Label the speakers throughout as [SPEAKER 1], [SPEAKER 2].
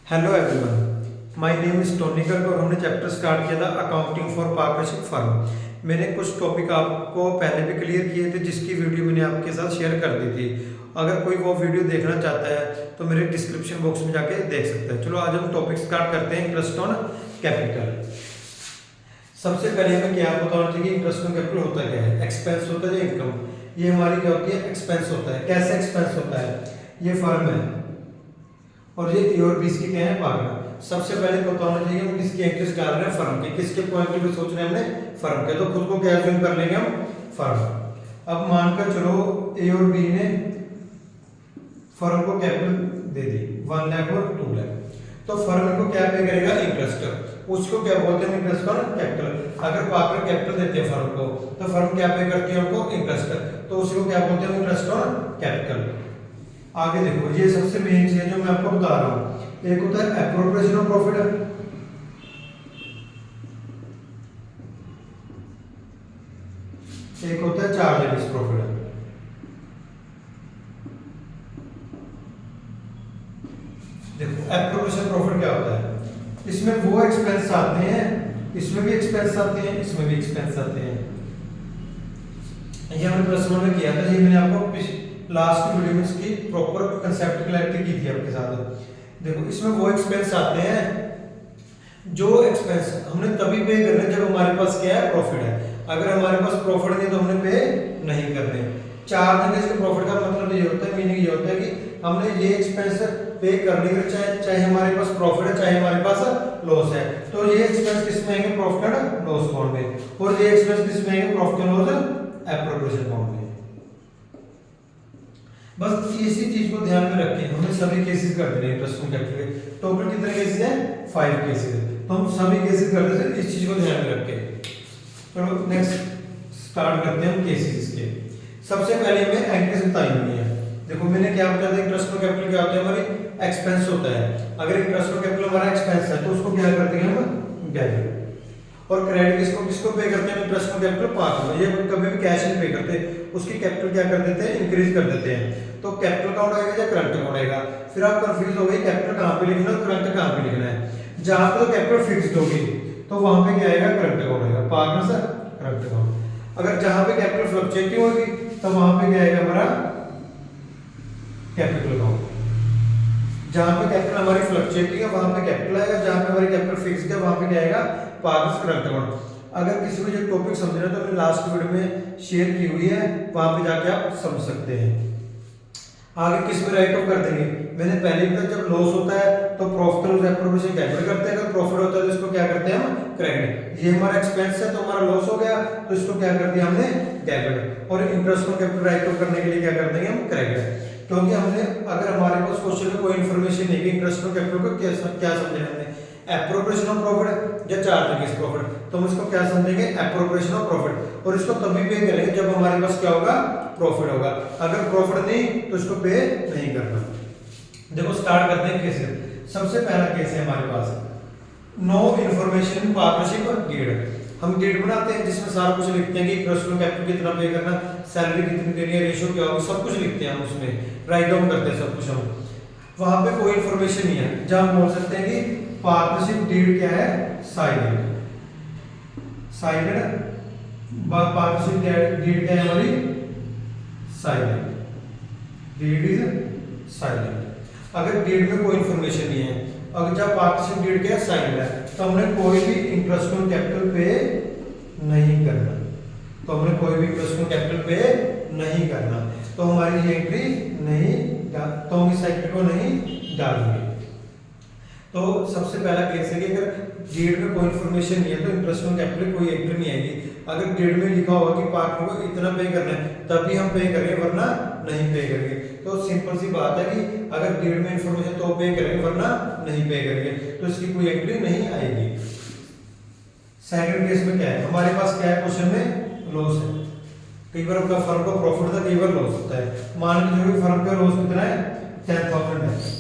[SPEAKER 1] Hello everyone, my name is Tony Garg और हमने chapter start किया था अकाउंटिंग फॉर पार्टनरशिप फर्म। मैंने कुछ टॉपिक आपको पहले भी क्लियर किए थे जिसकी वीडियो मैंने आपके साथ शेयर कर दी थी। अगर कोई वो वीडियो देखना चाहता है तो मेरे डिस्क्रिप्शन बॉक्स में जाके देख सकता है। चलो आज हम टॉपिक स्टार्ट करते हैं इंटरेस्ट ऑन कैपिटल। सबसे पहले हमें क्या बताना चाहिए, इंटरेस्ट ऑन कैपिटल होता क्या है। एक्सपेंस होता है इनकम, ये हमारी क्या होती है, एक्सपेंस होता है। कैसे एक्सपेंस होता है, ये फर्म है और ये ए और बी की क्या है, पार्टनर। सबसे पहले बताना चाहिए हम किसकी इंटरेस्ट डाल रहे हैं, फर्म की। किसके पॉइंट ऑफ व्यू सोच रहे हैं हमने, फर्म के। तो खुद को क्या अज्यूम कर लेंगे हम, फर्म। अब मानकर चलो ए और बी ने फर्म को कैपिटल दे दी 1 लाख और 2 लाख, तो फर्म को क्या पे करेगा, इंटरेस्ट। उसको क्या बोलते हैं, इंटरेस्ट ऑन कैपिटल। अगर पार्टनर कैपिटल देते हैं फर्म को तो फर्म क्या पे करती है हमको, इंटरेस्ट। तो उसको क्या बोलते हैं, इंटरेस्ट ऑन कैपिटल। आगे देखो, ये सबसे मेन चीज है जो मैं आपको बता रहा हूं। एक होता है एप्रोप्रिएशन ऑफ प्रॉफिट, एक होता है चार्ज अगेंस्ट प्रॉफिट। देखो एप्रोप्रिएशन प्रॉफिट क्या होता है, इसमें वो एक्सपेंस आते हैं, इसमें भी एक्सपेंस आते हैं, इसमें भी एक्सपेंस आते हैं। ये हमने प्लस वन में किया था, ये मैंने आपको लास्ट वीडियो में इसकी प्रॉपर कांसेप्ट क्लैरिटी की थी आपके साथ। देखो इसमें वो एक्सपेंस आते हैं जो एक्सपेंस हमने तभी पे करने जब हमारे पास क्या है, प्रॉफिट है। अगर हमारे पास प्रॉफिट नहीं तो हमने पे नहीं करने। चार्ज अगेंस्ट प्रॉफिट का मतलब ये होता है, मीनिंग ये होता है कि हमने ये एक्सपेंस पे करने के चाहे हमारे पास प्रॉफिट है चाहे हमारे पास लॉस है, तो ये एक्सपेंस किस में आएंगे, प्रॉफिट एंड लॉस अकाउंट में। और ये एक्सपेंस किस में आएंगे, profit and loss appropriation account में। बस इसी चीज को ध्यान में रखें, हमें सभी केसेस कर देने इंटरेस्ट ऑन कैपिटल के। टोटल कितने केसेस हैं, 5 केसेस है, तो हम सभी केसेस कर देते हैं, इस चीज को ध्यान में रखें। चलो नेक्स्ट स्टार्ट करते हैं हम केसेस के। सबसे पहले हमें एंट्रीज बताई हुई है। देखो मैंने क्या बताया था, इंटरेस्ट ऑन कैपिटल क्या होता है, हमारी एक्सपेंस होता है। अगर इंटरेस्ट ऑन कैपिटल हमारा एक्सपेंस है तो उसको क्या करते हैं हम, डेबिट। और क्रेडिट किसको किसको पे करते हैं, इंटरेस्ट ऑन कैपिटल पार्टनर। ये कभी भी कैश नहीं पे करते, उसकी कैपिटल क्या कर देते हैं, इंक्रीज कर देते हैं। तो कैपिटल अकाउंट आएगा या करंट अकाउंट आएगा। फिर आप कंफ्यूज हो गए कैपिटल कहां पे लिखना है, करंट कहां पे लिखना है। जहां पे तो कैपिटल फिक्स्ड होगी तो वहां पे क्या आएगा, करंट अकाउंट आएगा, पार्टनर से करंट अकाउंट। अगर जहां पे कैपिटल फ्लक्चुएटिंग होगी तो वहां पे क्या आएगा, हमारा कैपिटल अकाउंट। जहां पे कैपिटल हमारी फ्लक्चुएटिंग है वहां पे कैपिटल आएगा, जहां पे हमारी कैपिटल फिक्स्ड है वहां पे क्या आएगा, पार्टनर करंट अकाउंट। अगर किसी को ये टॉपिक समझना है तो मैंने लास्ट वीडियो में शेयर की हुई है, वहां पे जाके आप समझ सकते हैं। आगे किस में राइट ऑफ कर देंगे, मैंने पहले भी जब लॉस होता है तो प्रॉफिट और एप्रोप्रिएशन कैपिटल करते हैं, अगर प्रॉफिट होता है तो इसको क्या करते हैं हम, क्रेडिट। ये हमारा एक्सपेंस है तो हमारा लॉस हो गया तो इसको क्या कर दिया हमने, डेबिट। और इंटरेस्ट को कैपिटल राइट ऑफ करने के लिए क्या कर देंगे हम, क्रेडिट। क्योंकि हमने अगर हमारे पास क्वेश्चन में कोई इन्फॉर्मेशन नहीं कि इंटरेस्ट ऑन कैपिटल को क्या समझे हमने, एप्रोप्रिएशन ऑफ प्रॉफिट या चार्ज अगेंस्ट प्रॉफिट, तो हम इसको क्या समझेंगे, एप्रोप्रिएशन ऑफ प्रॉफिट। और इसको तभी पे करेंगे जब हमारे पास क्या होगा, प्रॉफिट होगा। अगर प्रॉफिट नहीं तो इसको पे नहीं करना। देखो स्टार्ट करते हैं केस। सबसे पहला केस है हमारे पास, नो इन्फॉर्मेशन पार्टनरशिप गेड। हम गेड बनाते हैं जिसमें सारा कुछ लिखते हैं कि इंटरेस्ट ऑन कैपिटल कितना पे करना, सैलरी कितनी देनी है, रेशियो क्या होगा, सब कुछ लिखते हैं हम, उसमें राइट डाउन करते हैं सब कुछ हम। वहां पे कोई इन्फॉर्मेशन नहीं है, जहां हम बोल सकते हैं कि पार्टनरशिप डीड क्या है, साइलेंट। साइलेंट पार्टनरशिप डीड क्या है हमारी, साइलेंट। Deed is silent. अगर डीड में कोई इन्फॉर्मेशन नहीं है, अगर जब पार्टनरशिप डीड क्या है, साइलेंट है, तो हमने कोई भी इंटरेस्ट ऑन कैपिटल पे नहीं करना। तो हमने कोई भी इंटरेस्ट ऑन कैपिटल पे नहीं करना, तो हमारी ये एंट्री नहीं, तो हम इस एंट्री को नहीं डालेंगे। तो सबसे पहला केस है कि अगर डेट में कोई इन्फॉर्मेशन नहीं है तो इंटरेस्ट ऑन कैपिटल कोई एंट्री नहीं आएगी। अगर डेट में लिखा होगा कि पार्टनर को इतना पे करना है तभी हम पे करेंगे, वरना नहीं पे करेंगे। तो सिंपल सी बात है कि अगर डेट में इन्फॉर्मेशन तो पे करेंगे वरना नहीं पे करेंगे, तो इसकी कोई एंट्री नहीं आएगी। सेकंड केस में क्या है, हमारे पास क्या है, क्वेश्चन में लॉस है। कई बार आपका फर्म का प्रॉफिट था, कई बार लॉस होता है। मान लीजिए फर्म का लॉस कितना है, 10,000 है।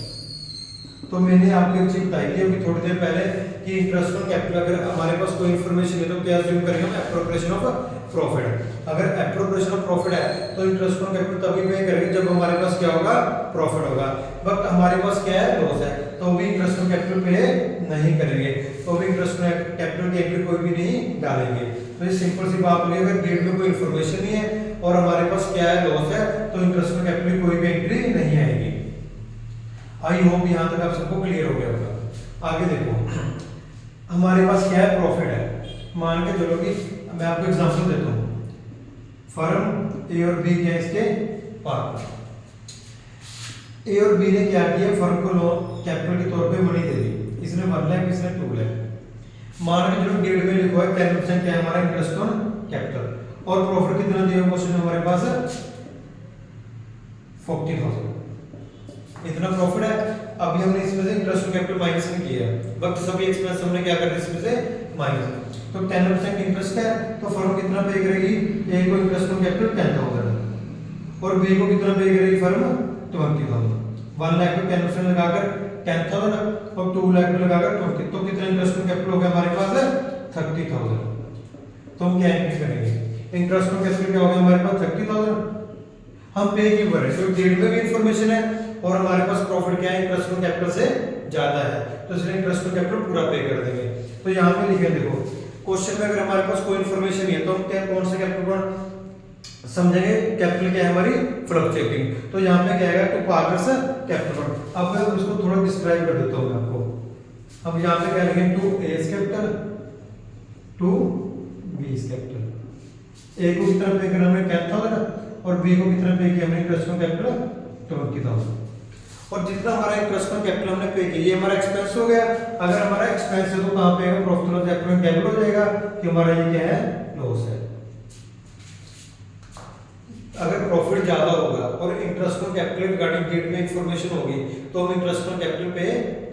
[SPEAKER 1] तो मैंने आपको एक चीज बताई थी अभी थोड़ी देर पहले कि इंटरेस्ट ऑन कैपिटल अगर हमारे पास कोई इन्फॉर्मेशन है तो क्या अज्यूम करेंगे हम, एप्रोप्रिएशन ऑफ प्रॉफिट। अगर एप्रोप्रिएशन ऑफ प्रॉफिट है तो इंटरेस्ट ऑन कैपिटल तभी पे करेंगे जब हमारे पास क्या होगा, प्रॉफिट होगा। बट हमारे पास क्या है, लॉस है, तो तो भी इंटरेस्ट ऑन कैपिटल पे नहीं करेंगे, तो भी इंटरेस्ट ऑन कैपिटल की एंट्री कोई भी नहीं डालेंगे। तो ये सिंपल सी बात होगी, अगर डेट में कोई इन्फॉर्मेशन नहीं है और हमारे पास क्या है, लॉस है, तो इंटरेस्ट ऑन कैपिटल की कोई भी एंट्री नहीं आएगी। आई होप यहाँ तक आप सबको क्लियर हो गया होगा। आगे देखो, हमारे पास क्या है, प्रॉफिट है। मान के चलो कि मैं आपको एग्जांपल देता हूँ, फर्म ए और बी क्या है, इसके पार्टनर। ए और बी ने क्या किया, फर्म को लोन कैपिटल के तौर पे मनी दे दी, इसने 1 लाख, इसने 2 लाख। मान के चलो डेट में लिखा है 10% क्या है हमारा इंटरेस्ट ऑन कैपिटल, और प्रॉफिट कितना दिया क्वेश्चन में हमारे पास 40,000, इतना प्रॉफिट है। अभी हमने इसमें से इंटरेस्ट ऑन कैपिटल माइनस नहीं किया है, वक्त सभी एक्सपेंस हमने क्या कर दिया इसमें से माइनस। तो 10% इंटरेस्ट है, तो फर्म कितना पे करेगी, ए को इंटरेस्ट ऑन कैपिटल 10,000 और बी को कितना पे करेगी फर्म 20,000। 1 लाख पे 10% लगाकर 10,000 और 2 लाख पे लगाकर 20, तो कितना इंटरेस्ट ऑन कैपिटल हो गया हमारे पास 30,000। तो हम क्या एंट्री करेंगे, इंटरेस्ट ऑन कैपिटल क्या हो गया हमारे पास 30,000, हम पे क्यों करें, तो डेट में भी इंफॉर्मेशन है और हमारे पास प्रॉफिट क्या है, इंटरेस्ट ऑन कैपिटल से ज्यादा है, तो इसलिए इंटरेस्ट ऑन कैपिटल पूरा पे कर देंगे। तो यहाँ पे लिखे, देखो क्वेश्चन में अगर हमारे पास कोई इंफॉर्मेशन नहीं है तो हम क्या कौन सा कैपिटल समझेंगे, कैपिटल क्या है हमारी फ्लक्चुएटिंग, तो यहाँ पे क्या आएगा, टू पार्टनर्स कैपिटल। अब मैं इसको थोड़ा डिस्क्राइब कर देता हूँ आपको। अब यहाँ पे क्या लिखेंगे, two A capital, two B capital. A को कितना पे करना हमने 10,000 और बी को कितना पे किया हमने इंटरेस्ट ऑन कैपिटल 20,000, और जितना हमारा इंटरेस्ट ऑन कैपिटल हमने पे किया ये हमारा एक्सपेंस हो गया। अगर हमारा एक्सपेंस है तो कहां पे आएगा, प्रॉफिट लॉस अकाउंट में डेबिट हो जाएगा कि हमारा ये क्या है, लॉस है। अगर प्रॉफिट ज्यादा होगा और interest on capital regarding date में इंफॉर्मेशन होगी तो हम इंटरेस्ट ऑन कैपिटल पे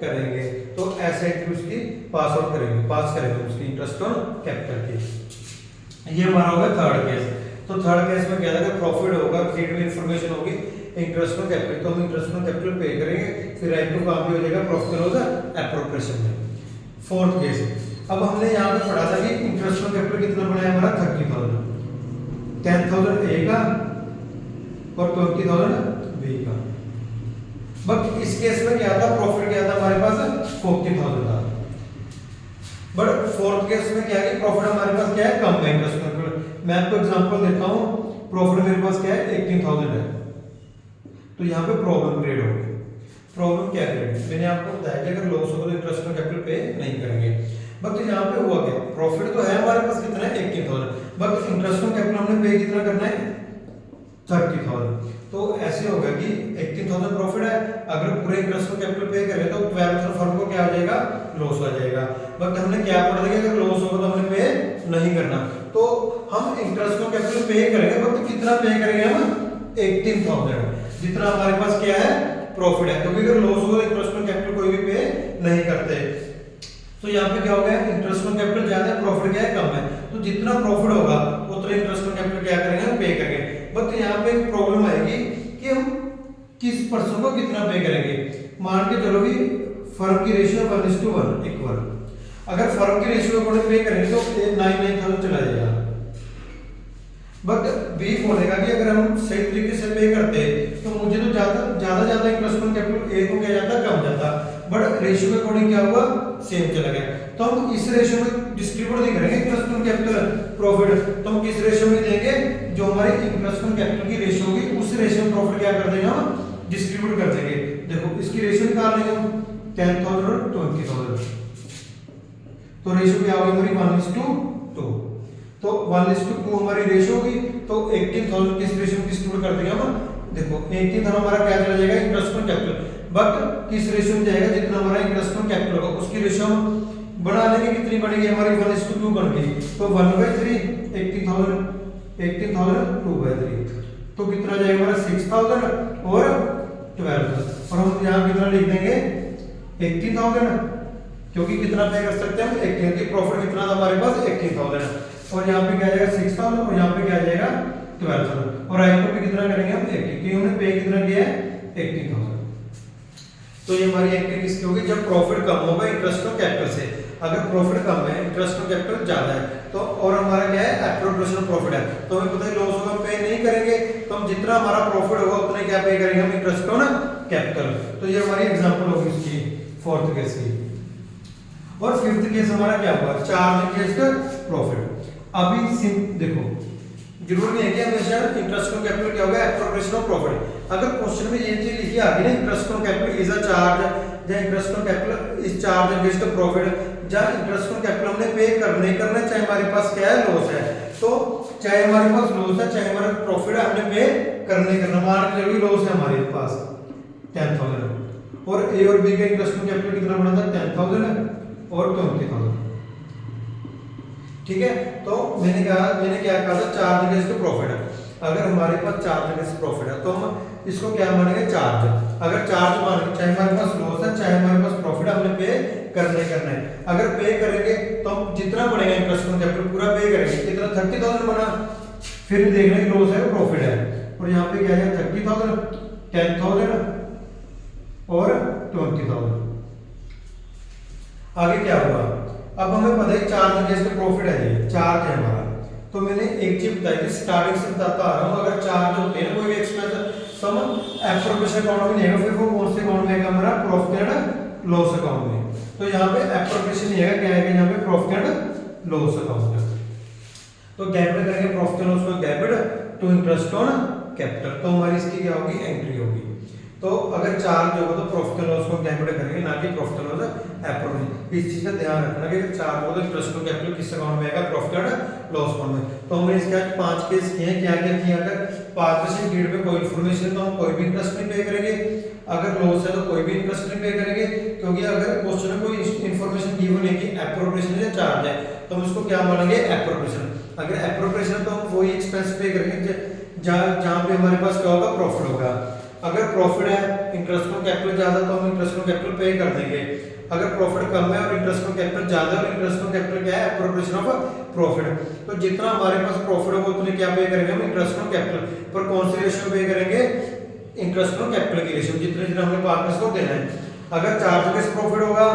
[SPEAKER 1] करेंगे, तो ऐसे एंट्री उसकी पास करेंगे उसकी इंटरेस्ट ऑन कैपिटल की। ये हमारा होगा थर्ड केस। तो थर्ड केस में क्या था, प्रॉफिट होगा, डेट में इंफॉर्मेशन होगी, इंटरेस्ट ऑन कैपिटल, तो हम इंटरेस्ट ऑन कैपिटल पे करेंगे, फिर राइट टू काम भी हो जाएगा प्रॉफिट लॉस एप्रोप्रिएशन में। फोर्थ केस, अब हमने यहाँ पे पढ़ा था कि इंटरेस्ट ऑन कैपिटल कितना बना है हमारा 30,000, 10,000 ए का और 20,000 बी का। बट इस केस में क्या था, प्रॉफिट क्या था हमारे पास 40,000 था। बट फोर्थ केस में क्या है, प्रॉफिट हमारे पास क्या है, कम है इंटरेस्ट ऑन कैपिटल। मैं आपको एग्जांपल देता हूँ, प्रॉफिट मेरे पास क्या है 18,000 है, तो यहाँ पे प्रॉब्लम क्रिएट होगी। प्रॉब्लम क्या क्रिएट, मैंने आपको बताया कि अगर लॉस होगा तो इंटरेस्ट ऑन कैपिटल पे नहीं करेंगे। बट यहाँ पे हुआ क्या, प्रॉफिट तो है हमारे पास कितना है 18,000, बट इंटरेस्ट ऑन कैपिटल हमने पे कितना करना है 30,000। तो ऐसे होगा कि 18,000 प्रॉफिट है, अगर पूरे इंटरेस्ट ऑन कैपिटल पे करें तो 12,000 फर्म को क्या आ जाएगा, लॉस आ जाएगा। बट हमने क्या पढ़ा था कि अगर लॉस होगा तो हमने पे नहीं करना, तो हम इंटरेस्ट ऑन कैपिटल पे करेंगे, बट कितना पे करेंगे हम 18,000, जितना हमारे पास क्या है प्रॉफिट है, क्योंकि अगर लॉस होगा इंटरेस्ट ऑन कैपिटल कोई भी पे नहीं करते। तो यहाँ पे क्या हो गया, इंटरेस्ट ऑन कैपिटल ज्यादा है, प्रॉफिट क्या है कम है, तो जितना प्रॉफिट होगा उतना इंटरेस्ट ऑन कैपिटल क्या करेंगे हम पे करेंगे। बट यहाँ पे एक प्रॉब्लम आएगी कि हम किस पर्सन को कितना पे करेंगे। मान के चलो भी फर्म की रेशियो 1:1 इक्वल, अगर फर्म की रेशियो को पे करेंगे तो 9,000 चला जाएगा। बट बी बोलेगा कि अगर हम सही तरीके से पे करते तो मुझे तो ज्यादा इंटरेस्ट ऑन कैपिटल ए को क्या जाता कम जाता, बट रेशियो के अकॉर्डिंग क्या हुआ सेम चला गया। तो हम इस रेशियो में डिस्ट्रीब्यूट नहीं करेंगे इंटरेस्ट ऑन कैपिटल प्रॉफिट, तो हम किस रेशियो में देंगे, जो हमारी इंटरेस्ट ऑन कैपिटल की रेशियो होगी उस रेशियो में प्रॉफिट क्या कर देंगे हम डिस्ट्रीब्यूट कर देंगे। देखो इसकी रेशियो निकाल लेंगे हम 10,000 और 20,000, तो रेशियो क्या होगी हमारी 1:2, तो 1:2 हमारी रेशियो होगी, तो 18,000 किस रेशियो में डिस्ट्रीब्यूट कर देंगे हम। देखो 18,000 हमारा क्या चला जाएगा इंटरेस्ट ऑन कैपिटल, बट किस रेशियो में जाएगा, जितना हमारा इंटरेस्ट ऑन कैपिटल होगा उसकी रेशियो हम बढ़ा लेंगे, कितनी बढ़ेगी हमारी 1:2 बन गई, तो 1/3 18,000 2/3, तो कितना जाएगा हमारा 6,000 और 12,000, और हम यहाँ कितना लिख देंगे 18,000, क्योंकि कितना पे कर सकते हैं हम 18 की प्रॉफिट कितना था हमारे पास 18,000, और यहाँ पे क्या जाएगा 6,000 और यहाँ पे क्या जाएगा 12,000, और राइट को भी कितना करेंगे हम 80, क्योंकि हमने पे कितना किया है 18,000। तो ये हमारी एंट्री किसकी होगी, जब प्रॉफिट कम होगा इंटरेस्ट ऑन कैपिटल से। अगर प्रॉफिट कम है इंटरेस्ट ऑन कैपिटल ज्यादा है तो, और हमारा क्या है एप्रोप्रिएशन प्रॉफिट है, तो हमें पता है लॉस होगा पे नहीं करेंगे, तो हम जितना हमारा प्रॉफिट होगा उतने क्या पे करेंगे हम इंटरेस्ट ऑन कैपिटल। तो ये हमारी एग्जांपल होगी इसकी फोर्थ केस की। और फिफ्थ केस हमारा क्या हुआ, चार्ज अगेंस्ट प्रॉफिट। अभी देखो जरूरी नहीं है कि हमेशा इंटरेस्ट ऑन कैपिटल क्या होगा, एप्रोप्रिएशन ऑफ प्रॉफिट। अगर क्वेश्चन में ये चीज लिखी आ गई ना, interest on capital is a charge या interest on capital is charge against profit, जहां इंटरेस्ट ऑन कैपिटल हमने पे करना ही करना है, चाहे हमारे पास क्या है, लॉस है। तो चाहे हमारे पास लॉस है चाहे हमारा प्रॉफिट है, हमने पे करना ही करना। मान के चलिए लॉस है हमारे पास 10,000 और ए और बी का इंटरेस्ट ऑन कैपिटल कितना बना था, 10,000 और 20,000। ठीक है, तो मैंने क्या कहा था, चार्ज अगेंस्ट प्रॉफिट है। अगर हमारे पास चार्ज अगेंस्ट प्रॉफिट है तो हम इसको क्या मानेंगे, चार्ज। अगर चार्ज मानेंगे, चाहे हमारे पास लॉस है चाहे हमारे पास प्रॉफिट है, हमने पे करना ही करना है। अगर पे करेंगे तो हम जितना बढ़ेगा इंटरेस्ट ऑन कैपिटल पूरा पे करेंगे। कितना, 30,000 बना, फिर देख रहे हैं लॉस है प्रॉफिट है, और यहाँ पे क्या है, 30,000, 10,000 और 20,000। आगे क्या हुआ, अब हमें पता है चार्ज अगेंस्ट प्रॉफिट है, ये चार्ज है हमारा। तो मैंने एक चीज बताई थी, स्टार्टिंग से बताता आ रहा हूँ, अगर चार्ज होते हैं कोई भी एक्सपेंस तो हम एप्रोप्रिएशन अकाउंट में नहीं आएगा, फिर वो कौन से अकाउंट में आएगा, हमारा प्रॉफिट एंड लॉस अकाउंट में। तो यहाँ पे एप्रोप्रिएशन नहीं आएगा, क्या आएगा यहाँ पे, प्रॉफिट एंड लॉस अकाउंट। तो डेबिट करेंगे प्रॉफिट एंड लॉस को, debit to interest on capital, तो हमारी इसकी क्या होगी, एंट्री होगी। तो अगर चार्ज होगा तो प्रॉफिट एंड लॉस को डेबिट करेंगे, ना कि प्रॉफिट एंड लॉस एप्रोप्रिएशन। इस चीज का ध्यान रखना कि अगर चार्ज होगा तो इंटरेस्ट ऑन कैपिटल किस अकाउंट में आएगा, प्रॉफिट एंड लॉस अकाउंट में। तो हमने इसके आज 5 केस किए हैं। क्या क्या किया, अगर पार्टनरशिप डीड में कोई इन्फॉर्मेशन तो हम कोई भी इंटरेस्ट नहीं पे करेंगे, अगर लॉस है तो कोई भी इंटरेस्ट नहीं पे करेंगे, क्योंकि अगर क्वेश्चन में कोई इन्फॉर्मेशन गिवन है कि एप्रोप्रिएशन या चार्ज है तो हम इसको क्या मानेंगे, एप्रोप्रिएशन। अगर एप्रोप्रिएशन तो हम वही एक्सपेंस पे करेंगे जहां पे हमारे पास क्या होगा, प्रॉफिट होगा। अगर प्रॉफिट है, इंटरेस्ट ऑन कैपिटल ज्यादा तो हम इंटरेस्ट ऑन कैपिटल पे कर देंगे। अगर प्रॉफिट कम है और इंटरेस्ट ऑन कैपिटल ज्यादा और इंटरेस्ट ऑन कैपिटल क्या है, एप्रोप्रिएशन ऑफ प्रॉफिट। तो जितना हमारे पास प्रॉफिट होगा उतने क्या पे करेंगे हम, इंटरेस्ट ऑन कैपिटल। पर कौन सी रेशियो पे करेंगे, इंटरेस्ट ऑन कैपिटल की रेशियो, जितने जितना हमने पार्टनर्स को देना है। अगर चार्ज अगेंस्ट प्रॉफिट होगा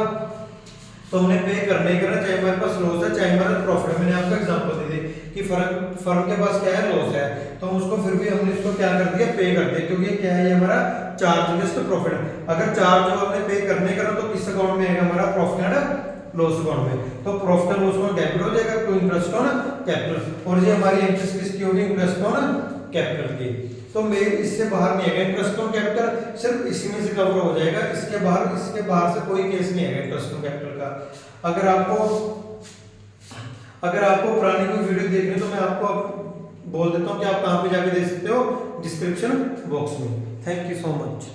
[SPEAKER 1] तो हमने पे करना ही करना, चाहे हमारे पास लॉस है चाहे हमारा प्रॉफिट है। मैंने आपको एग्जांपल दे दी कि फर्म के पास क्या है, लॉस है, तो हम उसको फिर भी हमने इसको क्या कर दिया, पे कर दिया, क्योंकि क्या है, ये हमारा चार्ज अगेंस्ट प्रॉफिट है। अगर चार्ज जो हमने पे करने का तो किस अकाउंट में आएगा, हमारा प्रॉफिट एंड लॉस अकाउंट में। तो profit and loss account debit हो जाएगा टू इंटरेस्ट ऑन कैपिटल, और ये हमारी इंटरेस्ट किसकी होगी, इंटरेस्ट ऑन कैपिटल की। तो मैं इससे बाहर नहीं आएगा, इंटरेस्ट ऑन कैपिटल सिर्फ इसी में से कवर हो जाएगा, इसके बाहर से कोई केस नहीं आएगा इंटरेस्ट ऑन कैपिटल का। अगर आपको पुरानी कोई वीडियो देखनी तो मैं आपको बोल देता हूँ कि आप कहाँ पे जाके देख सकते हो, डिस्क्रिप्शन बॉक्स में। Thank you so much.